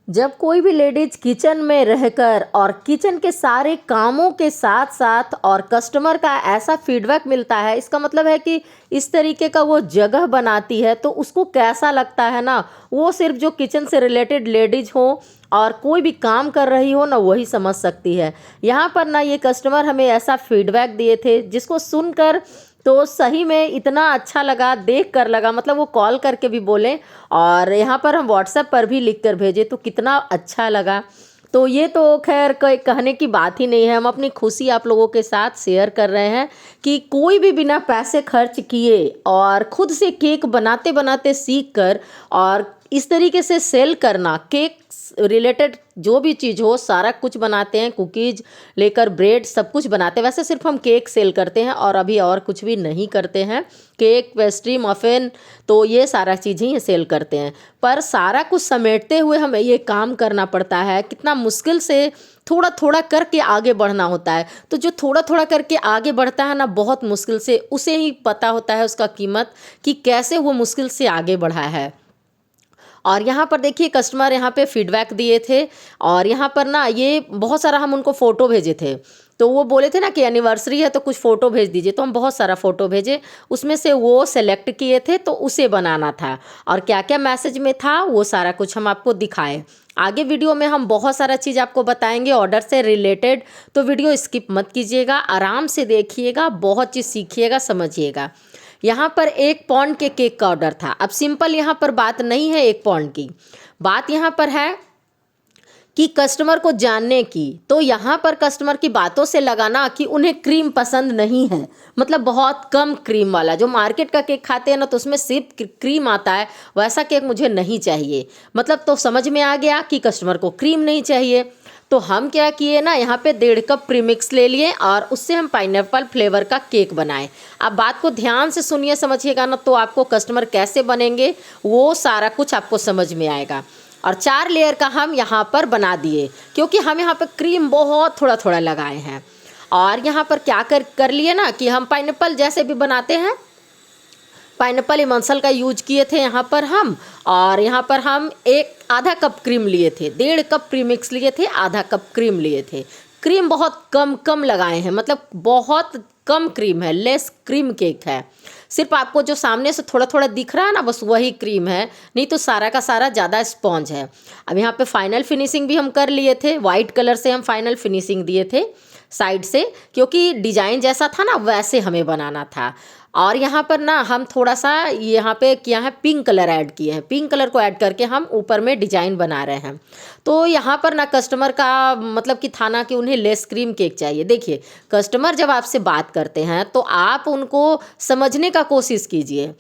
जब कोई भी लेडीज किचन में रहकर और किचन के सारे कामों के साथ साथ और कस्टमर का ऐसा फीडबैक मिलता है, इसका मतलब है कि इस तरीके का वो जगह बनाती है तो उसको कैसा लगता है ना। वो सिर्फ जो किचन से रिलेटेड लेडीज हो और कोई भी काम कर रही हो ना, वही समझ सकती है। यहाँ पर ना ये कस्टमर हमें ऐसा फीडबैक दिए थे जिसको सुनकर तो सही में इतना अच्छा लगा, देख कर लगा, मतलब वो कॉल करके भी बोले और यहाँ पर हम व्हाट्सएप पर भी लिख कर भेजे तो कितना अच्छा लगा। तो ये तो खैर कोई कहने की बात ही नहीं है, हम अपनी खुशी आप लोगों के साथ शेयर कर रहे हैं कि कोई भी बिना पैसे खर्च किए और खुद से केक बनाते बनाते सीख कर और इस तरीके से सेल करना, केक रिलेटेड जो भी चीज़ हो सारा कुछ बनाते हैं, कुकीज़ लेकर ब्रेड सब कुछ बनाते हैं। वैसे सिर्फ हम केक सेल करते हैं और अभी और कुछ भी नहीं करते हैं। केक, पेस्ट्री, मफ़िन तो ये सारा चीज़ ही सेल करते हैं। पर सारा कुछ समेटते हुए हमें ये काम करना पड़ता है, कितना मुश्किल से थोड़ा थोड़ा करके आगे बढ़ना होता है। तो जो थोड़ा थोड़ा करके आगे बढ़ता है ना, बहुत मुश्किल से, उसे ही पता होता है उसका कीमत कि कैसे वो मुश्किल से आगे बढ़ा है। और यहाँ पर देखिए कस्टमर यहाँ पे फीडबैक दिए थे और यहाँ पर ना ये बहुत सारा हम उनको फ़ोटो भेजे थे। तो वो बोले थे ना कि एनिवर्सरी है तो कुछ फ़ोटो भेज दीजिए, तो हम बहुत सारा फ़ोटो भेजे। उसमें से वो सेलेक्ट किए थे तो उसे बनाना था और क्या क्या मैसेज में था वो सारा कुछ हम आपको दिखाए। आगे वीडियो में हम बहुत सारा चीज़ आपको बताएंगे ऑर्डर से रिलेटेड, तो वीडियो स्किप मत कीजिएगा, आराम से देखिएगा, बहुत चीज़ सीखिएगा, समझिएगा। यहाँ पर 1 पाउंड के केक का ऑर्डर था। अब सिंपल यहाँ पर बात नहीं है 1 पाउंड की, बात यहाँ पर है कि कस्टमर को जानने की। तो यहाँ पर कस्टमर की बातों से लगाना कि उन्हें क्रीम पसंद नहीं है, मतलब बहुत कम क्रीम वाला, जो मार्केट का केक खाते हैं ना तो उसमें सिर्फ क्रीम आता है, वैसा केक मुझे नहीं चाहिए। मतलब तो समझ में आ गया कि कस्टमर को क्रीम नहीं चाहिए। तो हम क्या किए ना, यहाँ पे 1.5 कप प्रीमिक्स ले लिए और उससे हम पाइनएप्पल फ्लेवर का केक बनाए। अब बात को ध्यान से सुनिए, समझिएगा ना, तो आपको कस्टमर कैसे बनेंगे वो सारा कुछ आपको समझ में आएगा। और 4 लेयर का हम यहाँ पर बना दिए क्योंकि हम यहाँ पर क्रीम बहुत थोड़ा थोड़ा लगाए हैं। और यहाँ पर क्या कर लिए ना कि हम पाइनएप्पल जैसे भी बनाते हैं, पाइनएप्पल इमल्सन का यूज किए थे यहाँ पर हम। और यहाँ पर हम आधा कप क्रीम लिए थे, 1.5 कप प्रीमिक्स लिए थे, आधा कप क्रीम लिए थे। क्रीम बहुत कम लगाए हैं, मतलब बहुत कम क्रीम है, लेस क्रीम केक है। सिर्फ आपको जो सामने से थोड़ा थोड़ा दिख रहा है ना, बस वही क्रीम है, नहीं तो सारा का सारा ज़्यादा स्पॉन्ज है। अब यहाँ पे फाइनल फिनिशिंग भी हम कर लिए थे, वाइट कलर से हम फाइनल फिनिशिंग दिए थे साइड से, क्योंकि डिजाइन जैसा था ना वैसे हमें बनाना था। और यहाँ पर ना हम थोड़ा सा यहाँ पे किया है, पिंक कलर ऐड किए हैं, पिंक कलर को ऐड करके हम ऊपर में डिजाइन बना रहे हैं। तो यहाँ पर ना कस्टमर का मतलब कि था ना कि उन्हें लेस क्रीम केक चाहिए। देखिए कस्टमर जब आपसे बात करते हैं तो आप उनको समझने का कोशिश कीजिए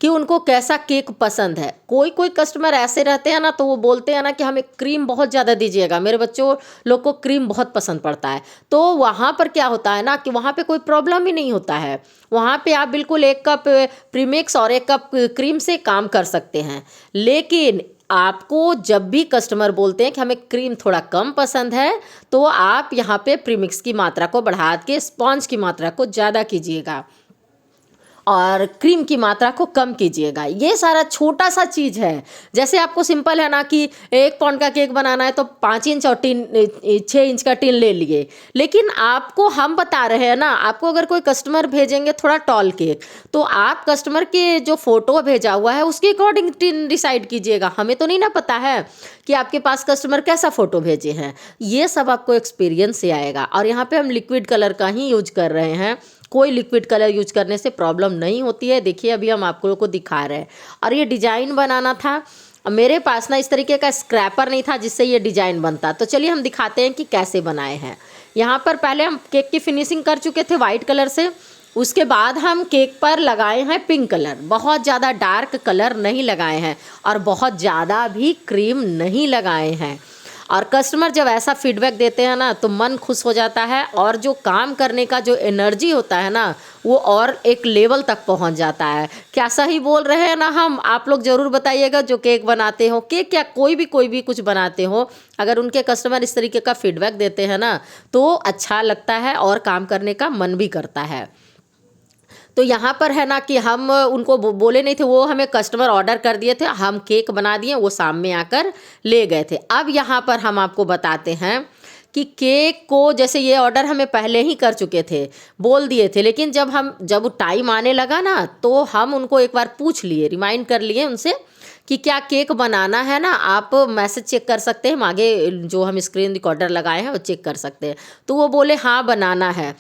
कि उनको कैसा केक पसंद है। कोई कोई कस्टमर ऐसे रहते हैं ना, तो वो बोलते हैं ना कि हमें क्रीम बहुत ज़्यादा दीजिएगा, मेरे बच्चों लोग को क्रीम बहुत पसंद पड़ता है। तो वहाँ पर क्या होता है ना कि वहाँ पे कोई प्रॉब्लम ही नहीं होता है। वहाँ पे आप बिल्कुल 1 कप प्रीमिक्स और 1 कप क्रीम से काम कर सकते हैं। लेकिन आपको जब भी कस्टमर बोलते हैं कि हमें क्रीम थोड़ा कम पसंद है, तो आप यहाँ पे प्रीमिक्स की मात्रा को बढ़ा के स्पॉन्ज की मात्रा को ज़्यादा कीजिएगा और क्रीम की मात्रा को कम कीजिएगा। ये सारा छोटा सा चीज़ है। जैसे आपको सिंपल है ना कि 1 पाउंड का केक बनाना है तो 5 इंच और 6 इंच का टिन ले लिए, लेकिन आपको हम बता रहे हैं ना, आपको अगर कोई कस्टमर भेजेंगे थोड़ा टॉल केक, तो आप कस्टमर के जो फ़ोटो भेजा हुआ है उसके अकॉर्डिंग टिन डिसाइड कीजिएगा। हमें तो नहीं ना पता है कि आपके पास कस्टमर कैसा फ़ोटो भेजे हैं। ये सब आपको एक्सपीरियंस से आएगा। और यहाँ पे हम लिक्विड कलर का ही यूज कर रहे हैं, कोई लिक्विड कलर यूज करने से प्रॉब्लम नहीं होती है। देखिए अभी हम आप लोगों को दिखा रहे हैं। और ये डिजाइन बनाना था, मेरे पास ना इस तरीके का स्क्रैपर नहीं था जिससे ये डिजाइन बनता। तो चलिए हम दिखाते हैं कि कैसे बनाए हैं। यहाँ पर पहले हम केक की फिनिशिंग कर चुके थे वाइट कलर से, उसके बाद हम केक पर लगाए हैं पिंक कलर। बहुत ज़्यादा डार्क कलर नहीं लगाए हैं और बहुत ज़्यादा भी क्रीम नहीं लगाए हैं। और कस्टमर जब ऐसा फीडबैक देते हैं ना तो मन खुश हो जाता है और जो काम करने का जो एनर्जी होता है ना वो और एक लेवल तक पहुंच जाता है। क्या सही बोल रहे हैं ना हम? आप लोग ज़रूर बताइएगा जो केक बनाते हो, केक क्या कोई भी कुछ बनाते हो, अगर उनके कस्टमर इस तरीके का फीडबैक देते हैं ना तो अच्छा लगता है और काम करने का मन भी करता है। तो यहाँ पर है ना कि हम उनको बोले नहीं थे, वो हमें कस्टमर ऑर्डर कर दिए थे, हम केक बना दिए, वो शाम में आकर ले गए थे। अब यहाँ पर हम आपको बताते हैं कि केक को, जैसे ये ऑर्डर हमें पहले ही कर चुके थे, बोल दिए थे, लेकिन जब टाइम आने लगा ना, तो हम उनको एक बार पूछ लिए, रिमाइंड कर लिए उनसे कि क्या केक बनाना है ना, आप मैसेज चेक कर सकते हैं, आगे जो हम स्क्रीन रिकॉर्डर लगाए हैं वो चेक कर सकते हैं। तो वो बोले हाँ बनाना है।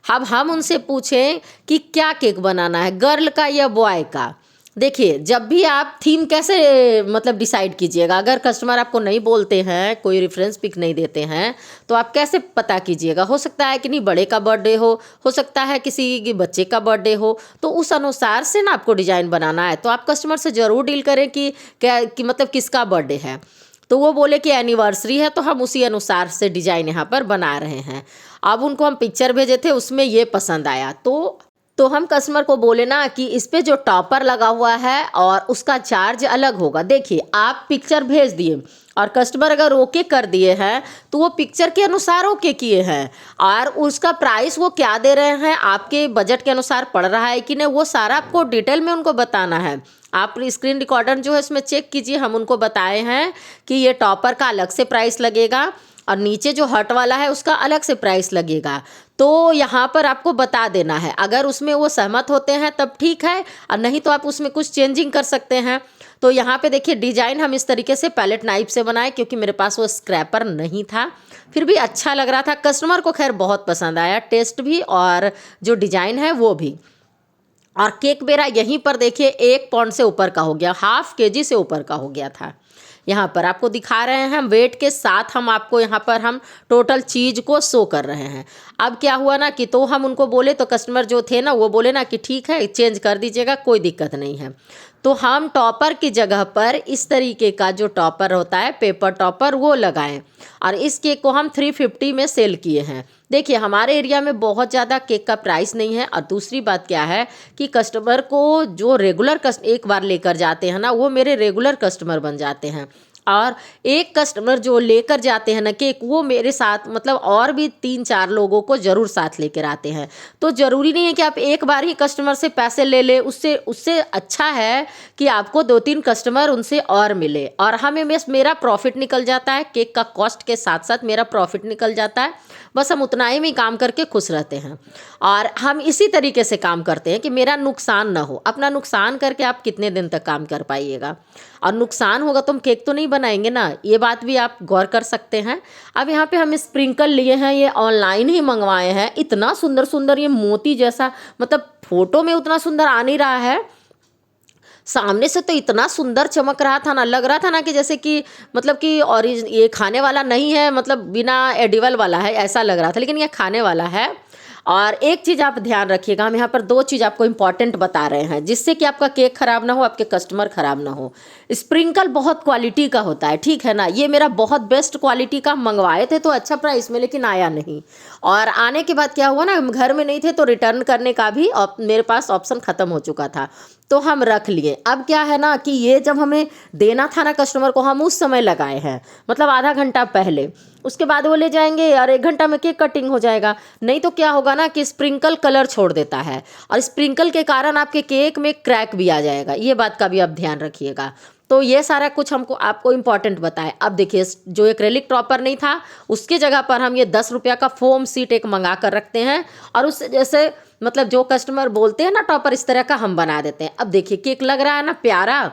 अब हम उनसे पूछें कि क्या केक बनाना है, गर्ल का या बॉय का। देखिए, जब भी आप थीम कैसे मतलब डिसाइड कीजिएगा, अगर कस्टमर आपको नहीं बोलते हैं, कोई रेफरेंस पिक नहीं देते हैं, तो आप कैसे पता कीजिएगा। हो सकता है कि नहीं बड़े का बर्थडे हो सकता है किसी बच्चे का बर्थडे हो, तो उस अनुसार से ना आपको डिजाइन बनाना है। तो आप कस्टमर से ज़रूर डील करें कि मतलब किसका बर्थडे है। तो वो बोले कि एनिवर्सरी है, तो हम उसी अनुसार से डिजाइन यहाँ पर बना रहे हैं। अब उनको हम पिक्चर भेजे थे, उसमें ये पसंद आया, तो हम कस्टमर को बोले ना कि इस पे जो टॉपर लगा हुआ है और उसका चार्ज अलग होगा। देखिए, आप पिक्चर भेज दिए और कस्टमर अगर ओके कर दिए हैं, तो वो पिक्चर के अनुसार ओके किए हैं, और उसका प्राइस वो क्या दे रहे हैं, आपके बजट के अनुसार पड़ रहा है कि नहीं, वो सारा आपको डिटेल में उनको बताना है। आप स्क्रीन रिकॉर्डर जो है इसमें चेक कीजिए, हम उनको बताए हैं कि ये टॉपर का अलग से प्राइस लगेगा और नीचे जो हट वाला है उसका अलग से प्राइस लगेगा। तो यहाँ पर आपको बता देना है, अगर उसमें वो सहमत होते हैं तब ठीक है, और नहीं तो आप उसमें कुछ चेंजिंग कर सकते हैं। तो यहाँ पे देखिए, डिजाइन हम इस तरीके से पैलेट नाइफ से बनाए, क्योंकि मेरे पास वो स्क्रैपर नहीं था, फिर भी अच्छा लग रहा था। कस्टमर को खैर बहुत पसंद आया, टेस्ट भी और जो डिजाइन है वो भी। और केक मेरा यहीं पर देखिए 1 पाउंड से ऊपर का हो गया, ½ केजी से ऊपर का हो गया था। यहाँ पर आपको दिखा रहे हैं हम वेट के साथ, हम आपको यहाँ पर हम टोटल चीज़ को शो कर रहे हैं। अब क्या हुआ ना कि तो हम उनको बोले, तो कस्टमर जो थे ना वो बोले ना कि ठीक है चेंज कर दीजिएगा, कोई दिक्कत नहीं है। तो हम टॉपर की जगह पर इस तरीके का जो टॉपर होता है, पेपर टॉपर, वो लगाएं, और इस केक को हम 350 में सेल किए हैं। देखिए, हमारे एरिया में बहुत ज़्यादा केक का प्राइस नहीं है, और दूसरी बात क्या है कि कस्टमर को जो रेगुलर एक बार लेकर जाते हैं ना, वो मेरे रेगुलर कस्टमर बन जाते हैं। और एक कस्टमर जो लेकर जाते हैं ना केक, वो मेरे साथ मतलब और भी 3-4 लोगों को ज़रूर साथ लेकर आते हैं। तो ज़रूरी नहीं है कि आप एक बार ही कस्टमर से पैसे ले ले, उससे अच्छा है कि आपको 2-3 कस्टमर उनसे और मिले, और हमें मेरा प्रॉफिट निकल जाता है, केक का कॉस्ट के साथ साथ मेरा प्रॉफिट निकल जाता है। बस हम उतना ही में काम करके खुश रहते हैं, और हम इसी तरीके से काम करते हैं कि मेरा नुकसान ना हो। अपना नुकसान करके आप कितने दिन तक काम कर पाइएगा, और नुकसान होगा तो हम केक तो नहीं बनाएंगे ना, ये बात भी आप गौर कर सकते हैं। अब यहाँ पे हम स्प्रिंकल लिए हैं, ये ऑनलाइन ही मंगवाए हैं, इतना सुंदर सुंदर, ये मोती जैसा, मतलब फोटो में उतना सुंदर आ नहीं रहा है, सामने से तो इतना सुंदर चमक रहा था ना, लग रहा था ना कि जैसे कि मतलब कि ये खाने वाला नहीं है, मतलब बिना एडिबल वाला है ऐसा लग रहा था, लेकिन ये खाने वाला है। और एक चीज़ आप ध्यान रखिएगा, हम यहाँ पर 2 चीज़ आपको इंपॉर्टेंट बता रहे हैं, जिससे कि आपका केक ख़राब ना हो, आपके कस्टमर ख़राब ना हो। स्प्रिंकल बहुत क्वालिटी का होता है, ठीक है ना, ये मेरा बहुत बेस्ट क्वालिटी का मंगवाए थे तो अच्छा प्राइस में, लेकिन आया नहीं, और आने के बाद क्या हुआ ना, हम घर में नहीं थे तो रिटर्न करने का भी मेरे पास ऑप्शन ख़त्म हो चुका था, तो हम रख लिए। अब क्या है ना कि ये जब हमें देना था ना कस्टमर को, हम उस समय लगाए हैं, मतलब आधा घंटा पहले, उसके बाद वो ले जाएंगे और 1 घंटा में केक कटिंग हो जाएगा। नहीं तो क्या होगा ना कि स्प्रिंकल कलर छोड़ देता है, और स्प्रिंकल के कारण आपके केक में क्रैक भी आ जाएगा, ये बात का भी आप ध्यान रखिएगा। तो ये सारा कुछ आपको इम्पॉर्टेंट बताए। अब देखिए, जो एक्रेलिक टॉपर नहीं था, उसकी जगह पर हम ये 10 रुपया का फोम सीट एक मंगा कर रखते हैं, और उससे जैसे मतलब जो कस्टमर बोलते हैं ना टॉपर, इस तरह का हम बना देते हैं। अब देखिए, केक लग रहा है ना प्यारा,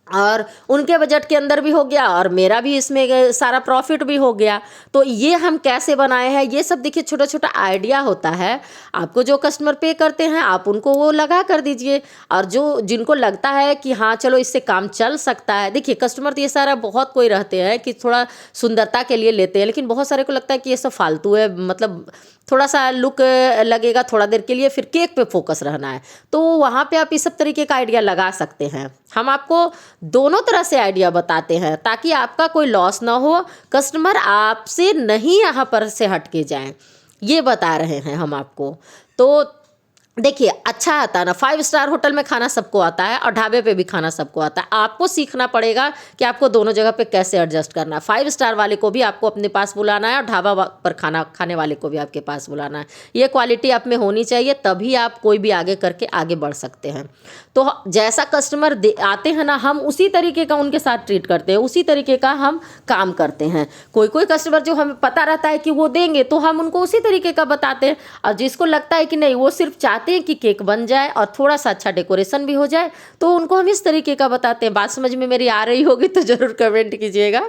और उनके बजट के अंदर भी हो गया, और मेरा भी इसमें सारा प्रॉफिट भी हो गया। तो ये हम कैसे बनाए हैं, ये सब देखिए छोटा छोटा आइडिया होता है। आपको जो कस्टमर पे करते हैं आप उनको वो लगा कर दीजिए, और जो जिनको लगता है कि हाँ चलो इससे काम चल सकता है। देखिए, कस्टमर तो ये सारा बहुत कोई रहते हैं कि थोड़ा सुंदरता के लिए लेते हैं, लेकिन बहुत सारे को लगता है कि ये सब फालतू है, मतलब थोड़ा सा लुक लगेगा थोड़ा देर के लिए, फिर केक पे फोकस रहना है। तो वहाँ पे आप इस सब तरीके का आइडिया लगा सकते हैं। हम आपको दोनों तरह से आइडिया बताते हैं ताकि आपका कोई लॉस ना हो, कस्टमर आपसे नहीं यहाँ पर से हट के जाएं, ये बता रहे हैं हम आपको। तो देखिए अच्छा आता है ना, 5 स्टार होटल में खाना सबको आता है और ढाबे पे भी खाना सबको आता है। आपको सीखना पड़ेगा कि आपको दोनों जगह पे कैसे एडजस्ट करना है। 5 स्टार वाले को भी आपको अपने पास बुलाना है और पर खाना खाने वाले को भी आपके पास बुलाना है। ये क्वालिटी आप में होनी चाहिए, तभी आप कोई भी आगे करके आगे बढ़ सकते हैं। तो जैसा कस्टमर आते हैं ना, हम उसी तरीके का उनके साथ ट्रीट करते हैं, उसी तरीके का हम काम करते हैं। कोई कोई कस्टमर जो हमें पता रहता है कि वो देंगे तो हम उनको उसी तरीके का बताते हैं, और जिसको लगता है कि नहीं वो सिर्फ चाहते हैं कि केक बन जाए और थोड़ा सा अच्छा डेकोरेशन भी हो जाए, तो उनको हम इस तरीके का बताते हैं। बात समझ में मेरी आ रही होगी तो ज़रूर कमेंट कीजिएगा।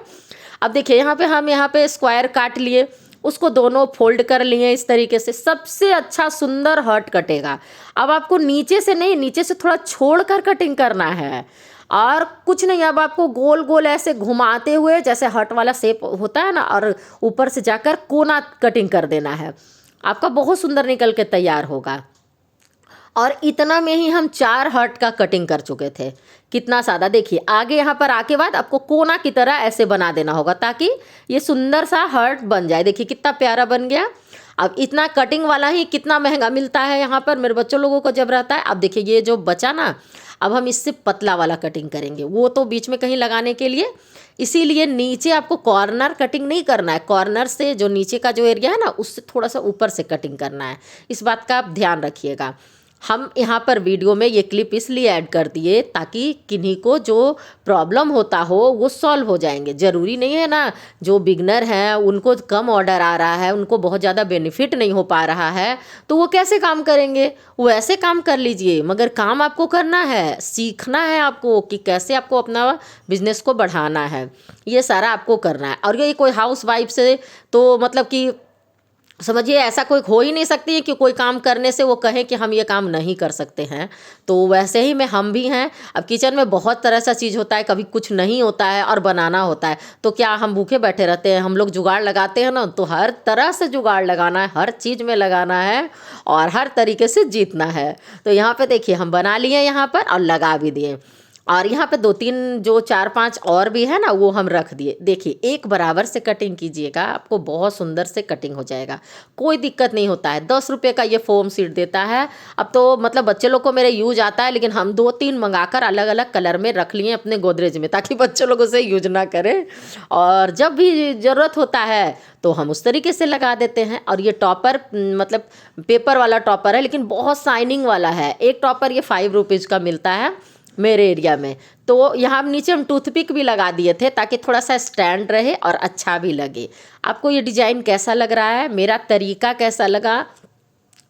अब देखिए हम यहाँ पे स्क्वायर काट लिए, उसको दोनों फोल्ड कर लिए इस तरीके से, सबसे अच्छा सुंदर हार्ट कटेगा। अब आपको नीचे से नहीं, नीचे से थोड़ा छोड़ कर कटिंग करना है और कुछ नहीं। अब आपको गोल गोल ऐसे घुमाते हुए, जैसे हार्ट वाला शेप होता है ना, और ऊपर से जाकर कोना कटिंग कर देना है। आपका बहुत सुंदर निकल के तैयार होगा। और इतना में ही हम 4 हार्ट का कटिंग कर चुके थे। कितना सादा। देखिए आगे यहाँ पर आके बाद आपको कोना की तरह ऐसे बना देना होगा ताकि ये सुंदर सा हार्ट बन जाए। देखिए कितना प्यारा बन गया। अब इतना कटिंग वाला ही कितना महंगा मिलता है यहाँ पर मेरे बच्चों लोगों को जब रहता है। अब देखिए ये जो बचा ना, अब हम इससे पतला वाला कटिंग करेंगे, वो तो बीच में कहीं लगाने के लिए। इसीलिए नीचे आपको कॉर्नर कटिंग नहीं करना है, कॉर्नर से जो नीचे का जो एरिया है ना, उससे थोड़ा सा ऊपर से कटिंग करना है। इस बात का आप ध्यान रखिएगा। हम यहाँ पर वीडियो में ये क्लिप इसलिए ऐड कर दिए ताकि किन्हीं को जो प्रॉब्लम होता हो वो सॉल्व हो जाएंगे। ज़रूरी नहीं है ना जो बिगनर हैं उनको कम ऑर्डर आ रहा है, उनको बहुत ज़्यादा बेनिफिट नहीं हो पा रहा है, तो वो कैसे काम करेंगे। वो ऐसे काम कर लीजिए, मगर काम आपको करना है, सीखना है आपको कि कैसे आपको अपना बिजनेस को बढ़ाना है। ये सारा आपको करना है। और ये कोई हाउस वाइफ से तो मतलब कि समझिए ऐसा कोई हो ही नहीं सकती है कि कोई काम करने से वो कहे कि हम ये काम नहीं कर सकते हैं। तो वैसे ही में हम भी हैं। अब किचन में बहुत तरह सा चीज़ होता है, कभी कुछ नहीं होता है और बनाना होता है, तो क्या हम भूखे बैठे रहते हैं। हम लोग जुगाड़ लगाते हैं ना, तो हर तरह से जुगाड़ लगाना है, हर चीज़ में लगाना है और हर तरीके से जीतना है। तो यहाँ पे देखिए हम बना लिए यहाँ पर और लगा भी दिए। और यहाँ पे 2-3 जो 4-5 और भी है ना, वो हम रख दिए। देखिए एक बराबर से कटिंग कीजिएगा, आपको बहुत सुंदर से कटिंग हो जाएगा, कोई दिक्कत नहीं होता है। 10 रुपये का ये फोम सीट देता है। अब तो मतलब बच्चे लोग को मेरे यूज आता है, लेकिन हम 2-3 मंगाकर अलग अलग कलर में रख लिए अपने गोदरेज में, ताकि बच्चे लोगों से यूज ना करें। और जब भी ज़रूरत होता है तो हम उस तरीके से लगा देते हैं। और ये टॉपर मतलब पेपर वाला टॉपर है, लेकिन बहुत शाइनिंग वाला है। एक टॉपर ये 5 रुपीज़ का मिलता है मेरे एरिया में। तो यहाँ नीचे हम टूथपिक भी लगा दिए थे ताकि थोड़ा सा स्टैंड रहे और अच्छा भी लगे। आपको ये डिज़ाइन कैसा लग रहा है, मेरा तरीका कैसा लगा,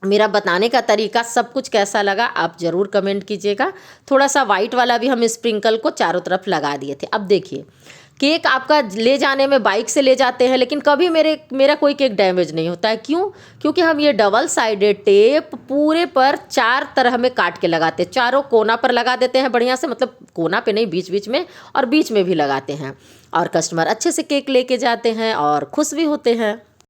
मेरा बताने का तरीका सब कुछ कैसा लगा, आप ज़रूर कमेंट कीजिएगा। थोड़ा सा वाइट वाला भी हम स्प्रिंकल को चारों तरफ लगा दिए थे। अब देखिए केक आपका ले जाने में बाइक से ले जाते हैं, लेकिन कभी मेरा कोई केक डैमेज नहीं होता है। क्यों? क्योंकि हम ये डबल साइडेड टेप पूरे पर 4 तरह में काट के लगाते हैं। चारों कोना पर लगा देते हैं बढ़िया से, मतलब कोना पे नहीं, बीच बीच में, और बीच में भी लगाते हैं। और कस्टमर अच्छे से केक लेके जाते हैं और खुश भी होते हैं।